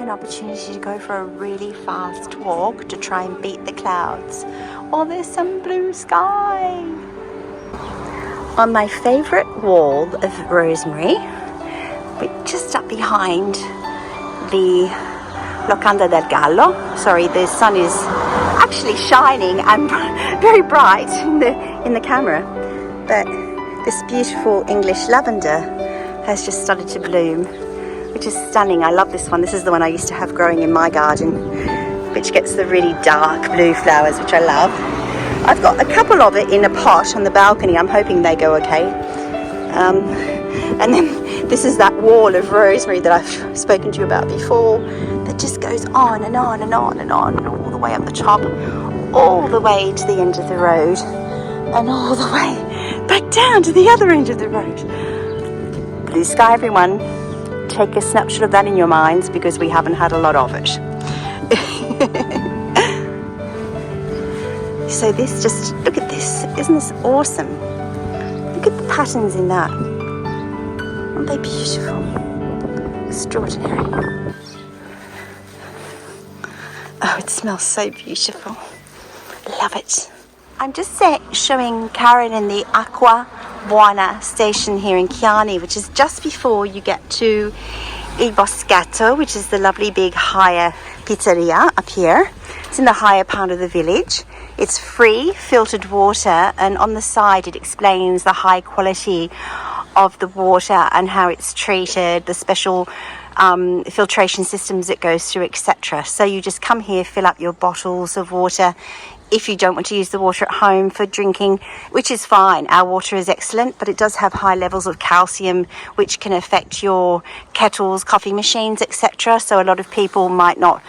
an opportunity to go for a really fast walk to try and beat the clouds. Oh, there's some blue sky. On my favourite wall of rosemary, just up behind the Locanda del Gallo. Sorry, the sun is actually shining and very bright in the camera, but this beautiful English lavender has just started to bloom, which is stunning. I love this one. This is the one I used to have growing in my garden, which gets the really dark blue flowers, which I love. I've got a couple of it in a pot on the balcony. I'm hoping they go okay. And then this is that wall of rosemary that I've spoken to you about before, that just goes on and on and on and on, all the way up the top, all the way to the end of the road, and all the way back down to the other end of the road. Blue sky, everyone. Take a snapshot of that in your minds, because we haven't had a lot of it. So this, just look at this. Isn't this awesome? Look at the patterns in that. Aren't they beautiful? Extraordinary. Oh, it smells so beautiful. Love it. I'm just showing Carolyn the Acqua Buona station here in Chianni, which is just before you get to Il Boschetto, which is the lovely big higher pizzeria up here. It's in the higher part of the village. It's free filtered water, and on the side it explains the high quality of the water and how it's treated, the special filtration systems it goes through, etc. So you just come here, fill up your bottles of water if you don't want to use the water at home for drinking, which is fine. Our water is excellent, but it does have high levels of calcium, which can affect your kettles, coffee machines, etc. So a lot of people might not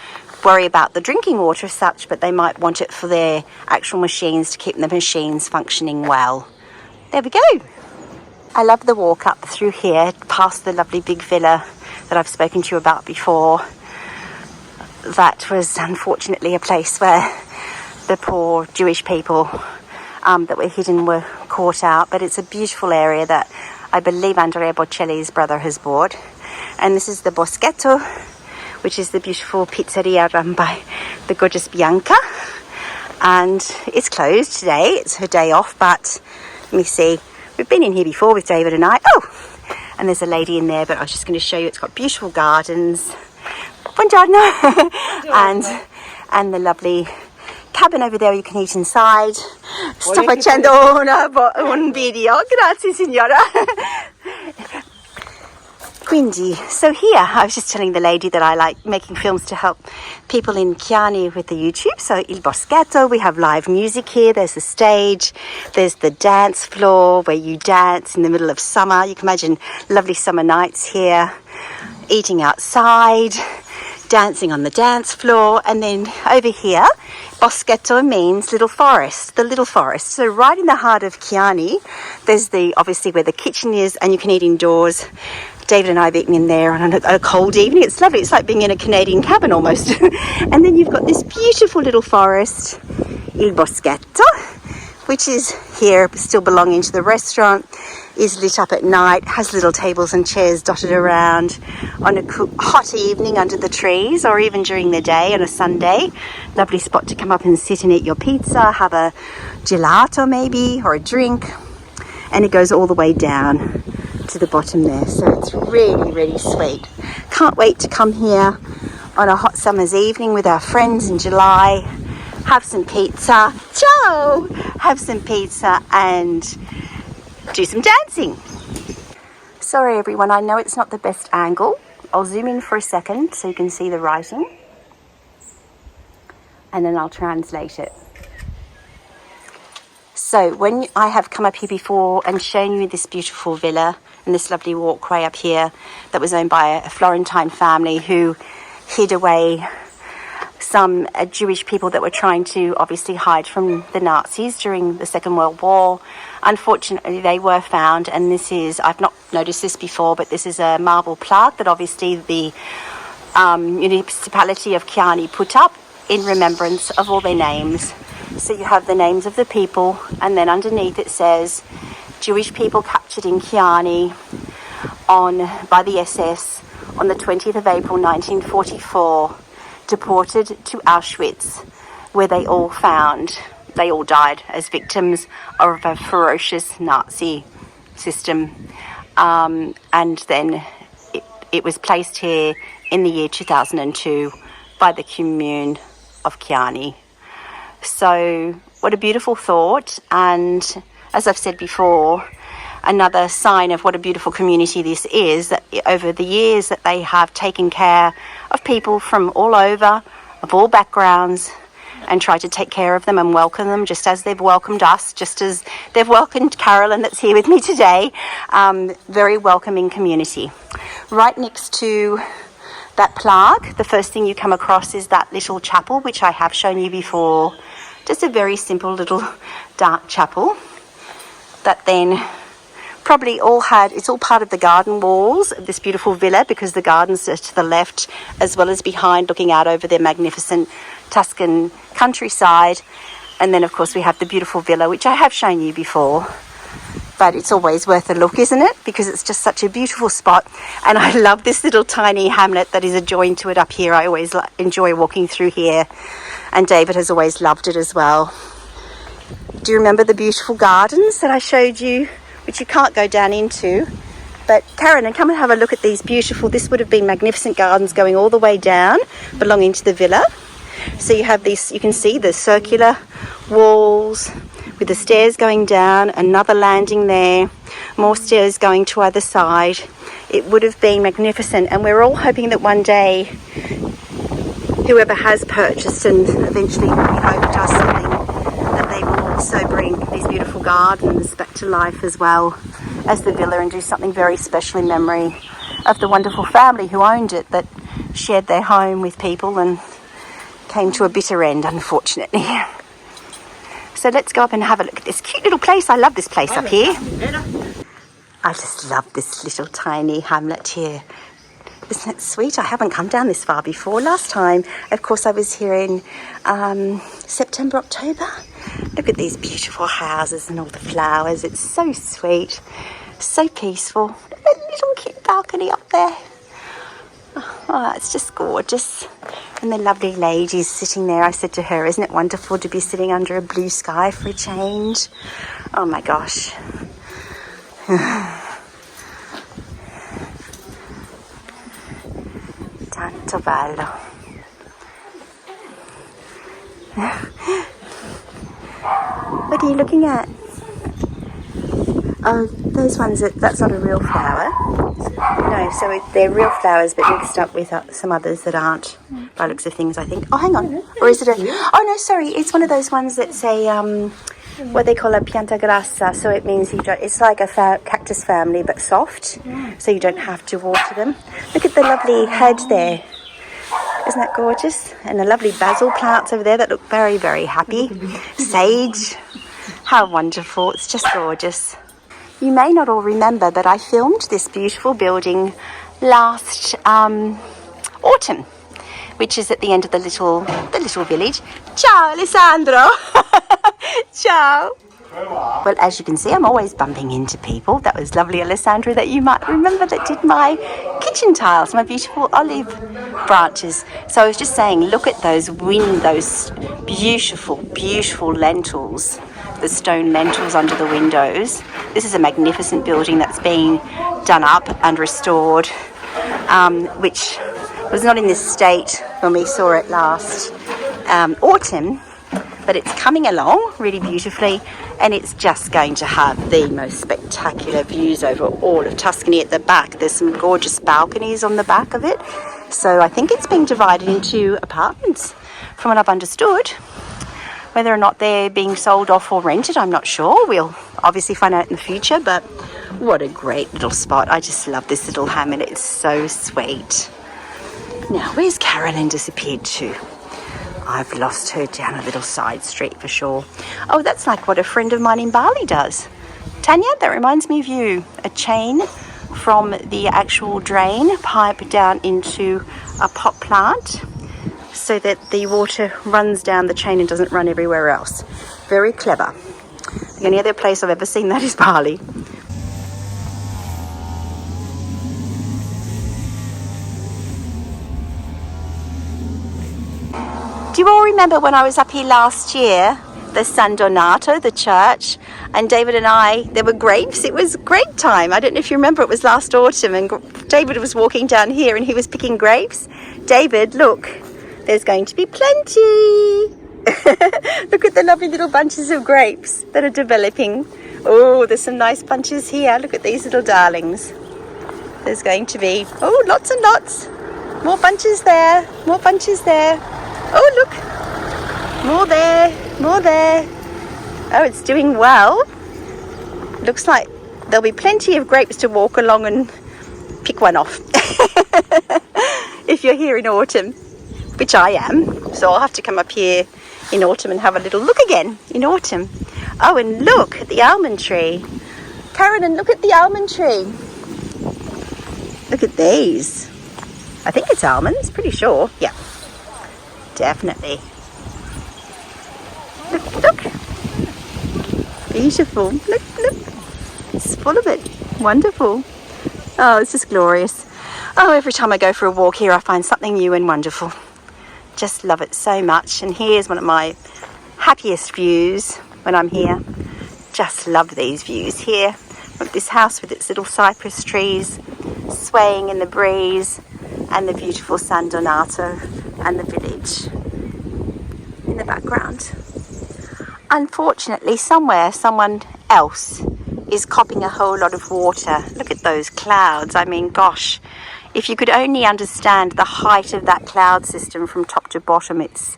worry about the drinking water as such, but they might want it for their actual machines to keep the machines functioning well. There we go. I love the walk up through here, past the lovely big villa that I've spoken to you about before. That was unfortunately a place where the poor Jewish people that were hidden were caught out, but it's a beautiful area that I believe Andrea Bocelli's brother has bought. And this is the Boschetto, which is the beautiful pizzeria run by the gorgeous Bianca, and it's closed today. It's her day off, but let me see, we've been in here before with David and I. Oh, and there's a lady in there, but I was just going to show you. It's got beautiful gardens. Buongiorno. and the lovely cabin over there you can eat inside. Sto facendo un video. Grazie signora. Quindi, so here, I was just telling the lady that I like making films to help people in Chianni with the YouTube. So Il Boschetto, we have live music here. There's the stage. There's the dance floor where you dance in the middle of summer. You can imagine lovely summer nights here, eating outside, dancing on the dance floor. And then over here, Boschetto means little forest, the little forest. So right in the heart of Chianni, there's obviously where the kitchen is, and you can eat indoors. David and I have eaten in there on a cold evening. It's lovely. It's like being in a Canadian cabin almost. And then you've got this beautiful little forest, Il Boschetto, which is here still belonging to the restaurant, is lit up at night, has little tables and chairs dotted around on a hot evening under the trees, or even during the day on a Sunday. Lovely spot to come up and sit and eat your pizza, have a gelato maybe, or a drink. And it goes all the way down to the bottom there, so it's really, really sweet. Can't wait to come here on a hot summer's evening with our friends in July, have some pizza, ciao, have some pizza and do some dancing. Sorry everyone, I know it's not the best angle. I'll zoom in for a second so you can see the writing, and then I'll translate it. So when I have come up here before and shown you this beautiful villa and this lovely walkway up here that was owned by a Florentine family who hid away some Jewish people that were trying to obviously hide from the Nazis during the Second World War. Unfortunately, they were found, and this is, I've not noticed this before, but this is a marble plaque that obviously the municipality of Chianni put up in remembrance of all their names. So you have the names of the people, and then underneath it says Jewish people captured in Chianni by the SS on the 20th of April 1944, deported to Auschwitz, where they all died as victims of a ferocious Nazi system. And then it was placed here in the year 2002 by the Commune of Chianni. So what a beautiful thought, and as I've said before, another sign of what a beautiful community this is, that over the years that they have taken care of people from all over, of all backgrounds, and tried to take care of them and welcome them just as they've welcomed us, just as they've welcomed Carolyn that's here with me today. Very welcoming community. Right next to that plaque, the first thing you come across is that little chapel, which I have shown you before. Just a very simple little dark chapel that then probably it's all part of the garden walls of this beautiful villa, because the gardens are to the left as well as behind, looking out over their magnificent Tuscan countryside. And then of course we have the beautiful villa, which I have shown you before, but it's always worth a look, isn't it? Because it's just such a beautiful spot. And I love this little tiny hamlet that is adjoined to it up here. I always enjoy walking through here, and David has always loved it as well. Do you remember the beautiful gardens that I showed you, which you can't go down into? But Carolyn, come and have a look at these beautiful, this would have been magnificent gardens going all the way down, belonging to the villa. So you have these, you can see the circular walls with the stairs going down, another landing there, more stairs going to either side. It would have been magnificent, and we're all hoping that one day whoever has purchased and eventually we hope does something, that they will also bring these beautiful gardens back to life as well as the villa, and do something very special in memory of the wonderful family who owned it, that shared their home with people and came to a bitter end, unfortunately. So let's go up and have a look at this cute little place. I love this place up here. I just love this little tiny hamlet here. Isn't it sweet? I haven't come down this far before. Last time, of course, I was here in September, October. Look at these beautiful houses and all the flowers. It's so sweet, so peaceful. Look at that little cute balcony up there. Oh, it's just gorgeous. And the lovely lady's sitting there. I said to her, isn't it wonderful to be sitting under a blue sky for a change? Oh my gosh. Tanto bello. What are you looking at? Oh, those ones, that's not a real flower. No, so they're real flowers but mixed up with some others that aren't, by looks of things, I think. Oh, hang on. Or is it a... Oh, no, sorry. It's one of those ones that say, what they call a pianta grassa. So it means it's like a cactus family but soft, so you don't have to water them. Look at the lovely head there. Isn't that gorgeous? And the lovely basil plants over there that look very, very happy. Sage. How wonderful. It's just gorgeous. You may not all remember, but I filmed this beautiful building last autumn, which is at the end of the little village. Ciao, Alessandro. Ciao. Well, as you can see, I'm always bumping into people. That was lovely Alessandro that you might remember that did my kitchen tiles, my beautiful olive branches. So I was just saying, look at those beautiful, beautiful lentils, the stone lentils under the windows. This is a magnificent building that's being done up and restored, which was not in this state when we saw it last autumn. But it's coming along really beautifully, and it's just going to have the most spectacular views over all of Tuscany at the back. There's some gorgeous balconies on the back of it. So I think it's being divided into apartments, from what I've understood. Whether or not they're being sold off or rented, I'm not sure. We'll obviously find out in the future, but what a great little spot. I just love this little hamlet. It's so sweet. Now, where's Carolyn disappeared to? I've lost her down a little side street for sure. Oh, that's like what a friend of mine in Bali does. Tanya, that reminds me of you. A chain from the actual drain pipe down into a pot plant so that the water runs down the chain and doesn't run everywhere else. Very clever. The only other place I've ever seen that is Bali. Do you all remember when I was up here last year, the San Donato, the church, and David and I, there were grapes. It was grape time. I don't know if you remember, it was last autumn, and David was walking down here and he was picking grapes. David, look, there's going to be plenty. Look at the lovely little bunches of grapes that are developing. Oh, there's some nice bunches here. Look at these little darlings. There's going to be, oh, lots and lots. More bunches there, more bunches there. Oh, look, more there, more there. Oh, it's doing well. Looks like there'll be plenty of grapes to walk along and pick one off. If you're here in autumn, which I am. So I'll have to come up here in autumn and have a little look again in autumn. Oh, and look at the almond tree. Carolyn, look at the almond tree. Look at these. I think it's almonds, pretty sure. Yeah, definitely. Look, look. Beautiful. Look, look. It's full of it. Wonderful. Oh, it's just glorious. Oh, every time I go for a walk here, I find something new and wonderful. Just love it so much. And here's one of my happiest views when I'm here. Just love these views here. Of this house with its little cypress trees swaying in the breeze, and the beautiful San Donato and the village in the background. Unfortunately, somewhere someone else is copping a whole lot of water. Look at those clouds. I mean, gosh, if you could only understand the height of that cloud system from top to bottom, it's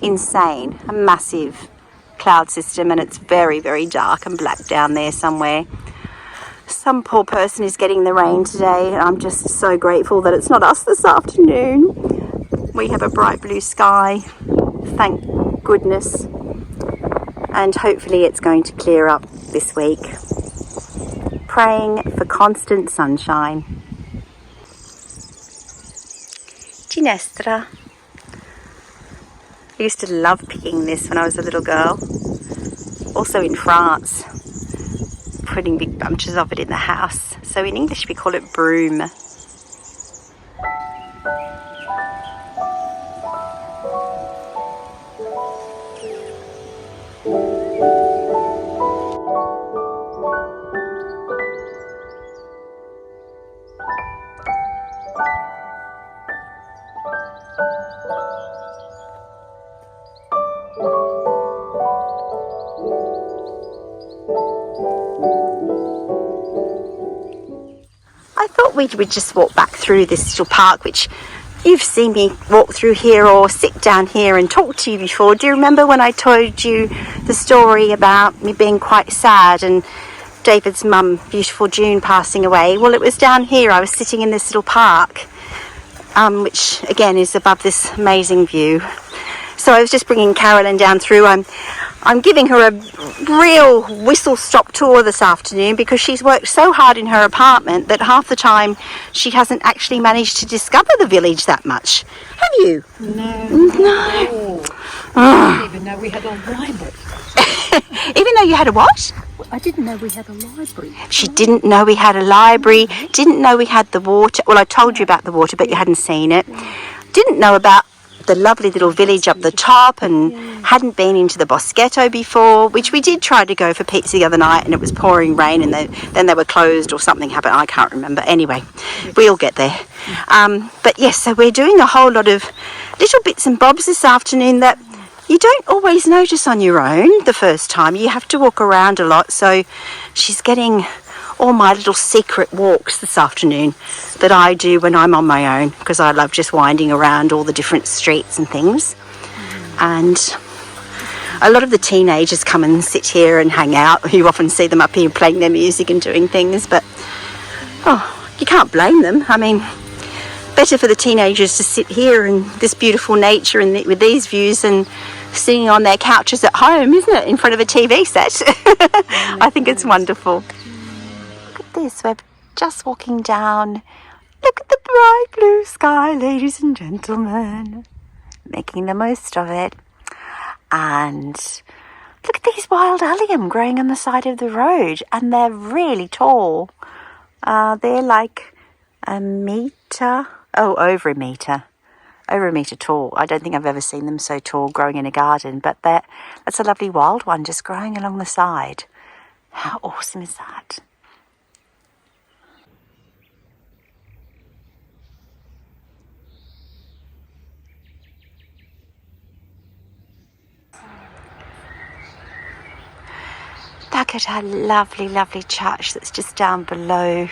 insane. A massive cloud system, and it's very, very dark and black down there somewhere. Some poor person is getting the rain today, and I'm just so grateful that it's not us this afternoon. We have a bright blue sky, thank goodness, and hopefully it's going to clear up this week. Praying for constant sunshine. Ginestra. I used to love picking this when I was a little girl. Also in France, putting big bunches of it in the house. So in English we call it broom. We would just walk back through this little park, which you've seen me walk through here or sit down here and talk to you before. Do you remember when I told you the story about me being quite sad and David's mum, beautiful June, passing away? Well, it was down here. I was sitting in this little park, which again is above this amazing view. So I was just bringing Carolyn down through. I'm giving her a real whistle-stop tour this afternoon because she's worked so hard in her apartment that half the time she hasn't actually managed to discover the village that much. Have you? No. No. I didn't even know we had a library. Even though you had a what? I didn't know we had a library. She didn't know we had a library, didn't know we had the water. Well, I told you about the water, but you hadn't seen it. Didn't know about the lovely little village up the top, and hadn't been into the Boschetto before, which we did try to go for pizza the other night, and it was pouring rain, and then they were closed or something happened. I can't remember. Anyway, we'll get there. But yes, so we're doing a whole lot of little bits and bobs this afternoon that you don't always notice on your own the first time. You have to walk around a lot, so she's getting all my little secret walks this afternoon that I do when I'm on my own, because I love just winding around all the different streets and things. And a lot of the teenagers come and sit here and hang out. You often see them up here playing their music and doing things, but you can't blame them. I mean, better for the teenagers to sit here in this beautiful nature and with these views and sitting on their couches at home, isn't it, in front of a TV set? I think it's wonderful. Look at this, we're just walking down. Look at the bright blue sky, ladies and gentlemen. Making the most of it. And look at these wild allium growing on the side of the road, and they're really tall. They're like a metre, over a metre. over a metre tall. I don't think I've ever seen them so tall growing in a garden, but that's a lovely wild one just growing along the side. How awesome is that? Look at our lovely, lovely church that's just down below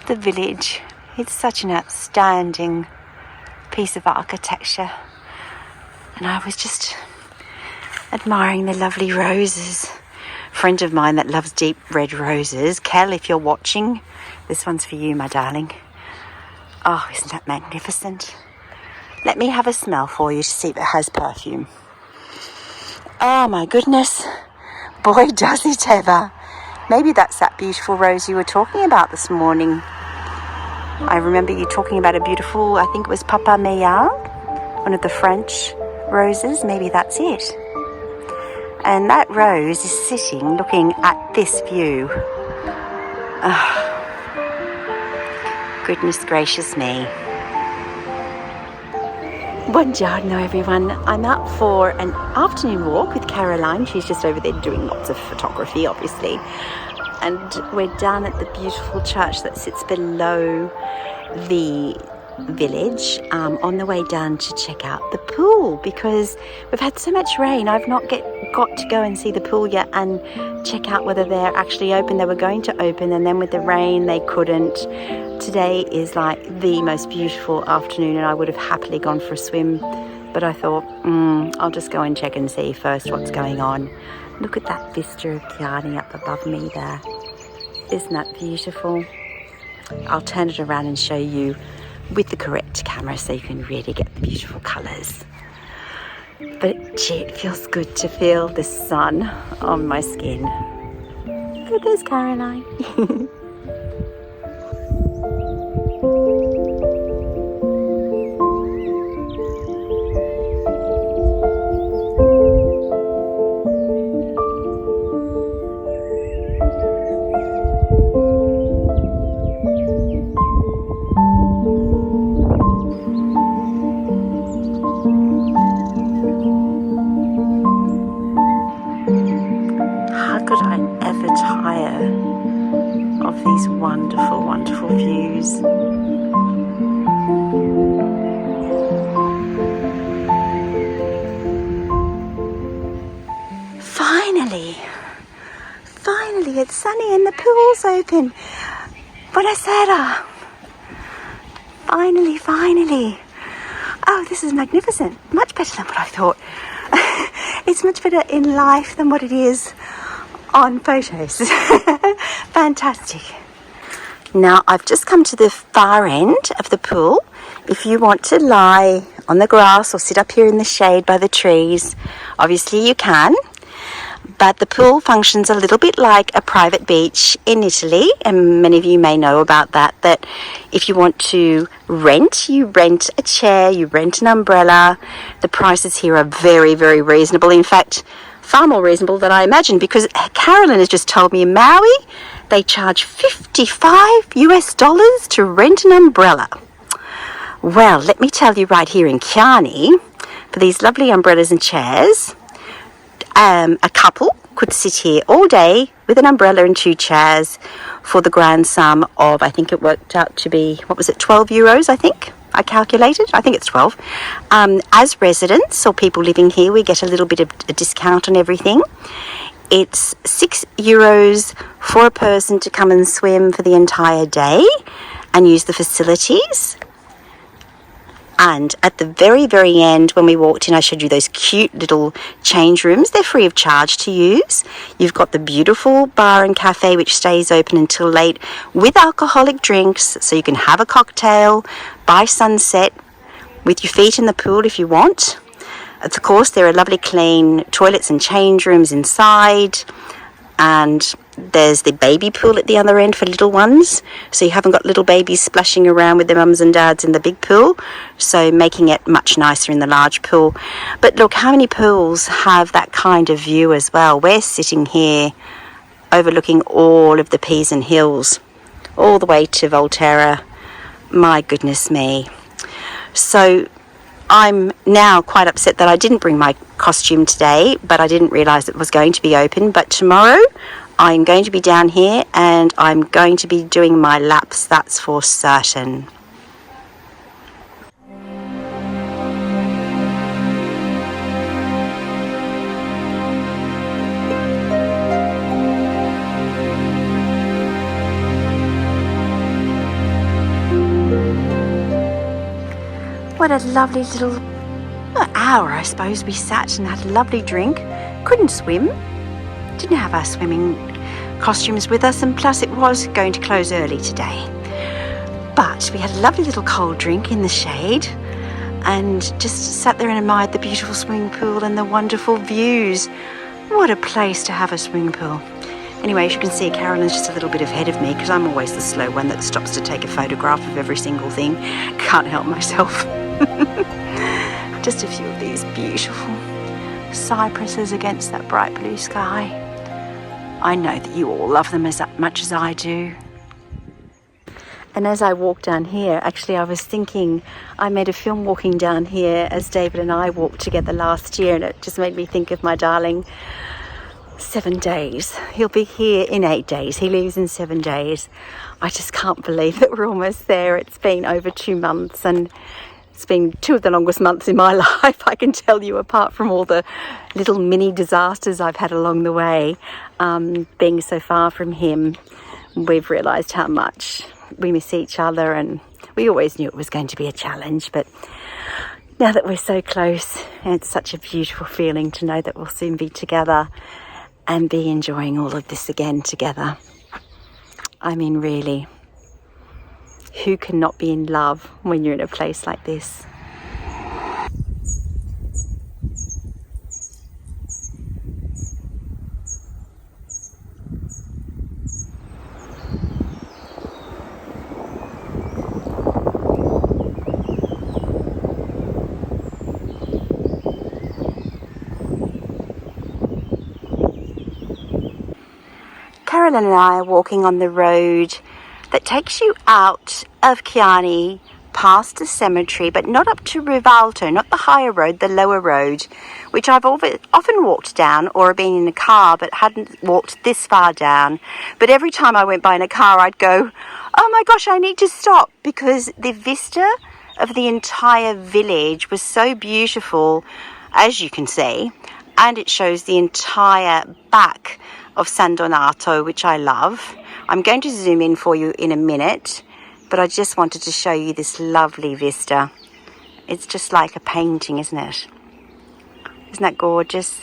the village. It's such an outstanding piece of architecture. And I was just admiring the lovely roses. A friend of mine that loves deep red roses, Kel, if you're watching, this one's for you, my darling. Oh, isn't that magnificent? Let me have a smell for you to see if it has perfume. Oh my goodness. Boy, does it ever. Maybe that's that beautiful rose you were talking about this morning. I remember you talking about a beautiful, I think it was Papa Meillat, one of the French roses. Maybe that's it. And that rose is sitting looking at this view. Oh, goodness gracious me. Buongiorno everyone. I'm out for an afternoon walk with Caroline. She's just over there doing lots of photography, obviously. And we're down at the beautiful church that sits below the village, on the way down to check out the pool, because we've had so much rain. I've not got to go and see the pool yet and check out whether they're actually open. They were going to open, and then with the rain they couldn't. Today is like the most beautiful afternoon, and I would have happily gone for a swim, but I thought I'll just go and check and see first what's going on. Look at that vista of Chianni up above me there. Isn't that beautiful? I'll turn it around and show you with the correct camera so you can really get the beautiful colours. But gee, it feels good to feel the sun on my skin. Look, there's Caroline. Wonderful, wonderful views. Finally it's sunny and the pool's open. Buonasera. Finally. Oh, this is magnificent. Much better than what I thought. It's much better in life than what it is on photos. Fantastic. Now I've just come to the far end of the pool. If you want to lie on the grass or sit up here in the shade by the trees, obviously you can. But the pool functions a little bit like a private beach in Italy, and many of you may know about that if you want to rent, you rent a chair, you rent an umbrella. The prices here are very, very reasonable. In fact, far more reasonable than I imagined, because Carolyn has just told me in Maui they charge $55 to rent an umbrella. Well, let me tell you right here in Chianni, for these lovely umbrellas and chairs, a couple could sit here all day with an umbrella and 2 chairs for the grand sum of, I think it worked out to be, 12 euros, I think? I calculated. I think it's 12. As residents or people living here, we get a little bit of a discount on everything. It's 6 euros for a person to come and swim for the entire day and use the facilities. And at the very, very end, when we walked in, I showed you those cute little change rooms. They're free of charge to use. You've got the beautiful bar and cafe, which stays open until late with alcoholic drinks. So you can have a cocktail by sunset with your feet in the pool if you want. Of course, there are lovely clean toilets and change rooms inside. And there's the baby pool at the other end for little ones, so you haven't got little babies splashing around with their mums and dads in the big pool, so making it much nicer in the large pool. But look, how many pools have that kind of view as well? We're sitting here overlooking all of the Pisan Hills, all the way to Volterra. My goodness me. So I'm now quite upset that I didn't bring my costume today, but I didn't realise it was going to be open. But tomorrow I'm going to be down here and I'm going to be doing my laps, that's for certain. What a lovely little hour, I suppose, we sat and had a lovely drink. Couldn't swim, didn't have our swimming costumes with us, and plus it was going to close early today. But we had a lovely little cold drink in the shade and just sat there and admired the beautiful swimming pool and the wonderful views. What a place to have a swimming pool. Anyway, as you can see, Carolyn's just a little bit ahead of me because I'm always the slow one that stops to take a photograph of every single thing. Can't help myself. Just a few of these beautiful cypresses against that bright blue sky. I know that you all love them as much as I do. And as I walk down here, actually I was thinking, I made a film walking down here as David and I walked together last year, and it just made me think of my darling. 7 days. He'll be here in 8 days. He leaves in 7 days. I just can't believe that we're almost there. It's been over 2 months, and it's been 2 of the longest months in my life, I can tell you, apart from all the little mini disasters I've had along the way. Being so far from him, we've realised how much we miss each other, and we always knew it was going to be a challenge, but now that we're so close, it's such a beautiful feeling to know that we'll soon be together and be enjoying all of this again together. I mean, really, who can not be in love when you're in a place like this? Carolyn and I are walking on the road that takes you out of Chianni, past the cemetery, but not up to Rivalto, not the higher road, the lower road, which I've often walked down or been in a car, but hadn't walked this far down. But every time I went by in a car, I'd go, oh my gosh, I need to stop, because the vista of the entire village was so beautiful, as you can see, and it shows the entire back of San Donato, which I love. I'm going to zoom in for you in a minute, but I just wanted to show you this lovely vista. It's just like a painting, isn't it? Isn't that gorgeous?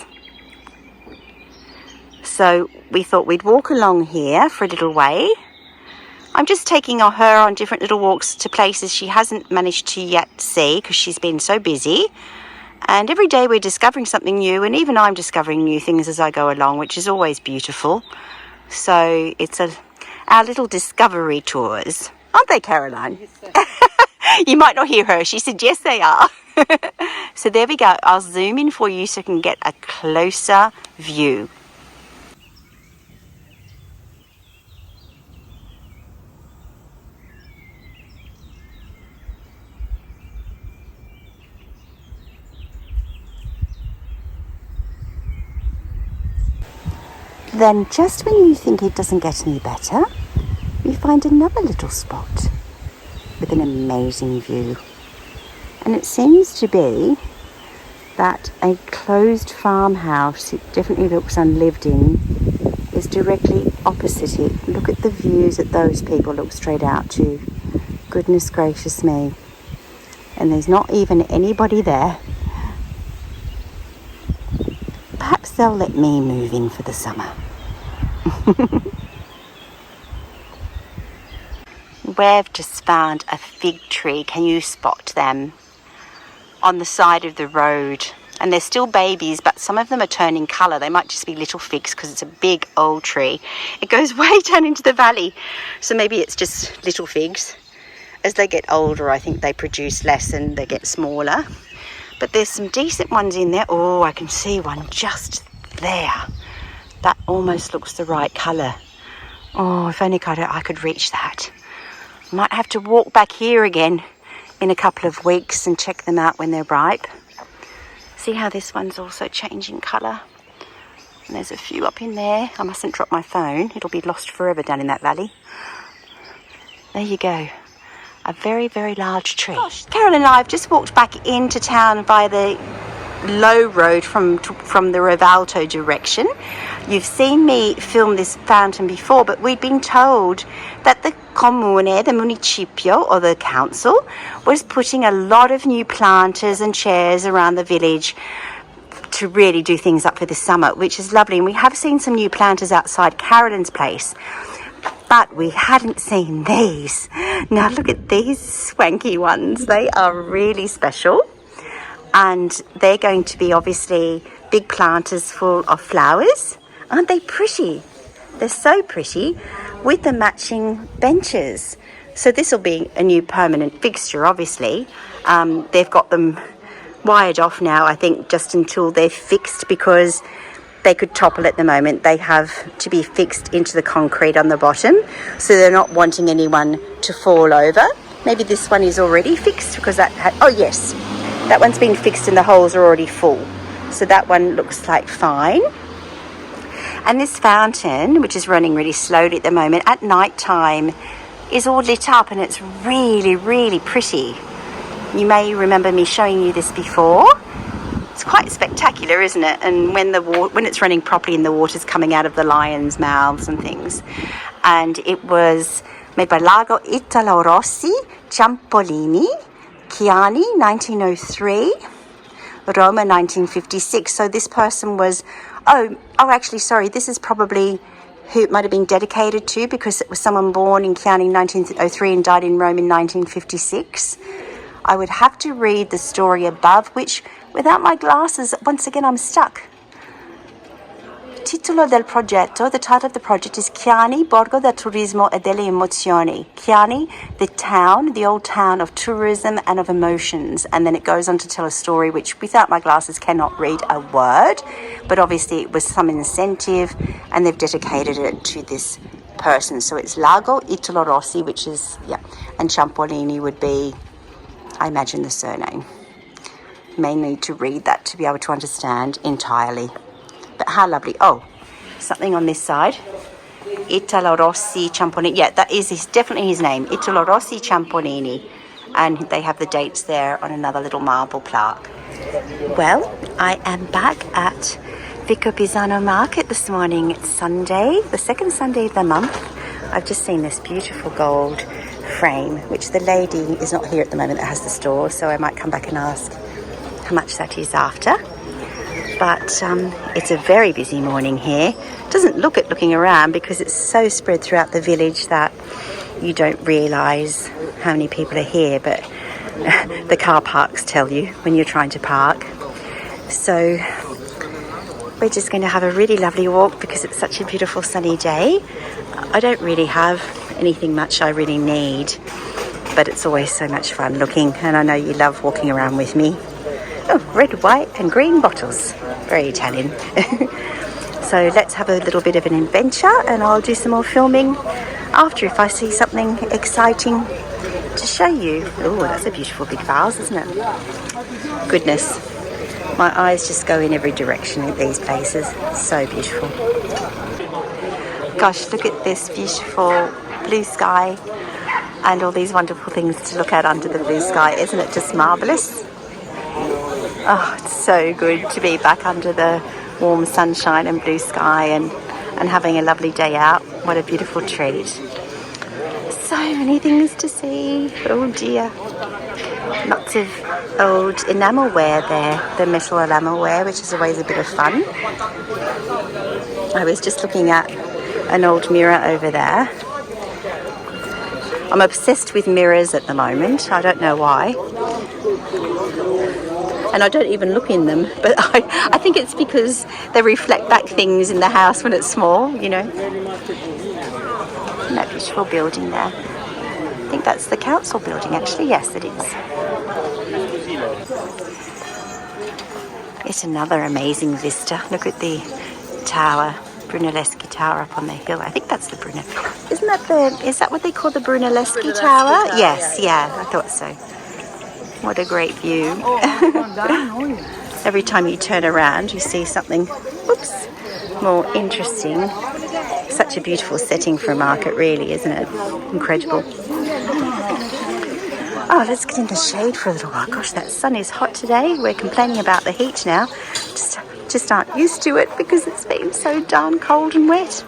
So we thought we'd walk along here for a little way. I'm just taking her on different little walks to places she hasn't managed to yet see because she's been so busy. And every day we're discovering something new, and even I'm discovering new things as I go along, which is always beautiful. So it's our little discovery tours, aren't they, Caroline? Yes, you might not hear her. She said, yes, they are. So there we go. I'll zoom in for you so you can get a closer view. Then just when you think it doesn't get any better, we find another little spot with an amazing view. And it seems to be that a closed farmhouse, it definitely looks unlived in, is directly opposite it. Look at the views that those people look straight out to. Goodness gracious me. And there's not even anybody there. Perhaps they'll let me move in for the summer. We've just found a fig tree. Can you spot them? On the side of the road. And they're still babies, but some of them are turning colour. They might just be little figs because it's a big old tree. It goes way down into the valley. So maybe it's just little figs. As they get older, I think they produce less and they get smaller. But there's some decent ones in there. Oh, I can see one just there. That almost looks the right colour. Oh, if only I could reach that. Might have to walk back here again in a couple of weeks and check them out when they're ripe. See how this one's also changing colour? And there's a few up in there. I mustn't drop my phone. It'll be lost forever down in that valley. There you go. A very, very large tree. Gosh, Carolyn and I have just walked back into town via the low road from the Rivalto direction. You've seen me film this fountain before, but we'd been told that the comune, the municipio, or the council, was putting a lot of new planters and chairs around the village to really do things up for the summer, which is lovely. And we have seen some new planters outside Carolyn's place, but we hadn't seen these. Now look at these swanky ones. They are really special, and they're going to be obviously big planters full of flowers. Aren't they pretty? They're so pretty, with the matching benches. So this will be a new permanent fixture, obviously. They've got them wired off now, I think, just until they're fixed, because they could topple at the moment. They have to be fixed into the concrete on the bottom, so they're not wanting anyone to fall over. Maybe this one is already fixed, because oh yes, that one's been fixed and the holes are already full. So that one looks like fine. And this fountain, which is running really slowly at the moment, at night time is all lit up, and it's really, really pretty. You may remember me showing you this before. It's quite spectacular, isn't it? And when it's running properly and the water's coming out of the lions' mouths and things. And it was made by Lago Italo Rossi, Ciampolini, Chianni, 1903, Roma, 1956. So this person was, actually, sorry, this is probably who it might have been dedicated to, because it was someone born in Chianni in 1903 and died in Rome in 1956. I would have to read the story above, which, without my glasses, once again, I'm stuck. Titolo del progetto, the title of the project is Chianni, Borgo del Turismo e delle Emozioni. Chianni, the town, the old town of tourism and of emotions. And then it goes on to tell a story which, without my glasses, cannot read a word. But obviously it was some incentive, and they've dedicated it to this person. So it's Lago Italo Rossi, which is, and Ciampolini would be, I imagine, the surname. You may need to read that to be able to understand entirely. But how lovely. Oh, something on this side. Italo Rossi Ciampolini. Yeah, that is definitely his name. Italo Rossi Ciampolini. And they have the dates there on another little marble plaque. Well, I am back at Vicopisano Market this morning. It's Sunday, the second Sunday of the month. I've just seen this beautiful gold frame, which the lady is not here at the moment that has the store, so I might come back and ask how much that is after. But it's a very busy morning here. Doesn't look it looking around, because it's so spread throughout the village that you don't realise how many people are here, but the car parks tell you when you're trying to park. So we're just going to have a really lovely walk because it's such a beautiful sunny day. I don't really have anything much I really need, but it's always so much fun looking, and I know you love walking around with me. Oh, red, white and green bottles. Very Italian. So let's have a little bit of an adventure, and I'll do some more filming after if I see something exciting to show you. Oh, that's a beautiful big vase, isn't it? Goodness. My eyes just go in every direction at these places. So beautiful. Gosh, look at this beautiful blue sky and all these wonderful things to look at under the blue sky. Isn't it just marvellous? Oh, it's so good to be back under the warm sunshine and blue sky and having a lovely day out. What a beautiful treat. So many things to see. Oh dear. Lots of old enamelware there, the metal enamelware, which is always a bit of fun. I was just looking at an old mirror over there. I'm obsessed with mirrors at the moment. I don't know why. And I don't even look in them, but I think it's because they reflect back things in the house when it's small, you know. And that beautiful building there. I think that's the council building, actually. Yes, it is. It's another amazing vista. Look at the tower, Brunelleschi Tower up on the hill. I think that's the is that what they call the Brunelleschi Tower? Yes, yeah, I thought so. What a great view. Every time you turn around, you see something, whoops, more interesting. Such a beautiful setting for a market, really, isn't it? Incredible. Oh, let's get in the shade for a little while. Gosh, that sun is hot today. We're complaining about the heat now. Just aren't used to it because it's been so darn cold and wet.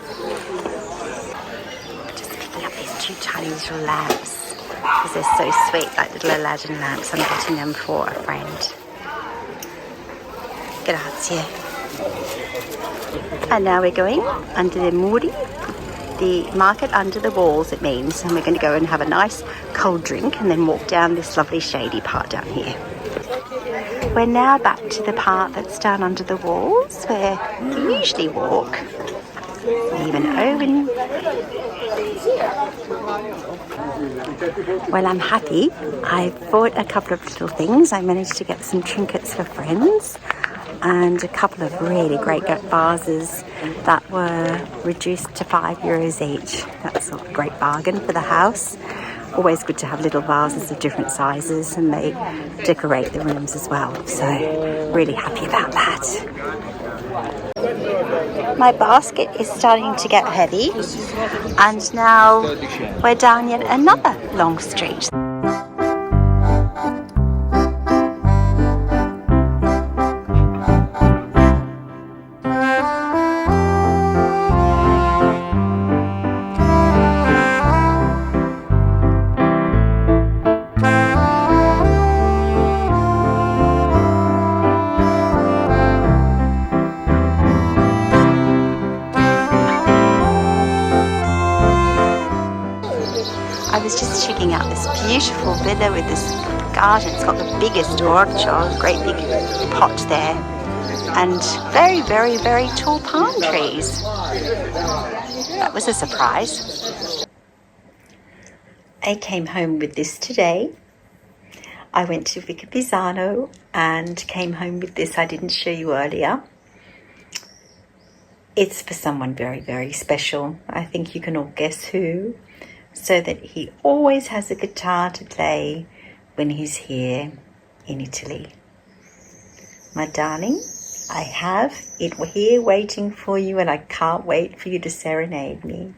Just picking up these two tiny little lamps because they're so sweet, like little Aladdin lamps. I'm getting them for a friend. Grazie. And now we're going under the muri, the market under the walls it means, and we're going to go and have a nice cold drink and then walk down this lovely shady part down here. We're now back to the part that's down under the walls where we usually walk. Even Eoin. Well, I'm happy. I bought a couple of little things. I managed to get some trinkets for friends and a couple of really great vases that were reduced to €5 each. That's a great bargain for the house. Always good to have little vases of different sizes, and they decorate the rooms as well. So really happy about that. My basket is starting to get heavy, and now we're down yet another long street. I was just checking out this beautiful villa with this garden. It's got the biggest orchard, great big pot there, and very, very, very tall palm trees. That was a surprise. I came home with this today. I went to Vicopisano and came home with this. I didn't show you earlier. It's for someone very, very special. I think you can all guess who. So that he always has a guitar to play when he's here in Italy. My darling, I have it here waiting for you, and I can't wait for you to serenade me.